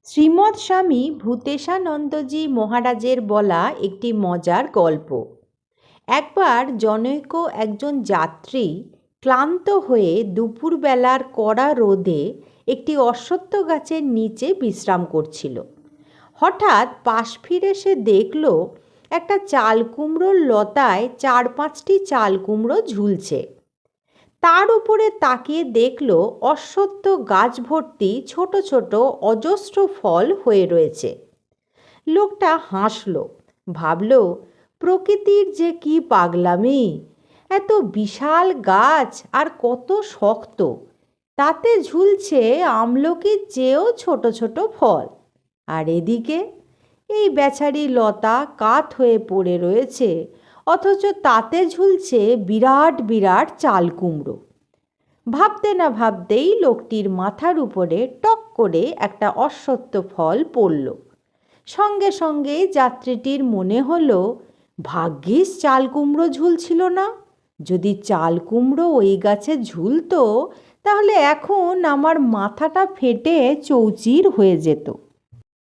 শ্রীমৎ স্বামী ভূতেশানন্দজি মহারাজের বলা একটি মজার গল্প। একবার জনৈক একজন যাত্রী ক্লান্ত হয়ে দুপুরবেলার কড়া রোদে একটি অশ্বত্থ গাছের নিচে বিশ্রাম করছিল। হঠাৎ পাশ ফিরে সে দেখল একটা চাল কুমড়োর লতায় 4-5টি চাল কুমড়ো ঝুলছে। তার উপরে তাকিয়ে দেখল অশ্বত্থ গাছ ভর্তি ছোট ছোট অজস্র ফল হয়ে রয়েছে। লোকটা হাসল, ভাবল প্রকৃতির যে কি পাগলামি, এত বিশাল গাছ আর কত শক্ত, তাতে ঝুলছে আমলকির চেয়েও ছোট ছোট ফল। আর এদিকে এই বেচারি লতা কাত হয়ে পড়ে রয়েছে, অথচ তাতে ঝুলছে বিরাট বিরাট চাল কুমড়ো। ভাবতে না ভাবতেই লোকটির মাথার উপরে টক করে একটা অশ্বত্থ ফল পড়ল। সঙ্গে সঙ্গেই যাত্রীটির মনে হলো, ভাগ্যিস চাল কুমড়ো ঝুলছিল না। যদি চাল কুমড়ো ওই গাছে ঝুলতো, তাহলে এখন আমার মাথাটা ফেটে চৌচির হয়ে যেত।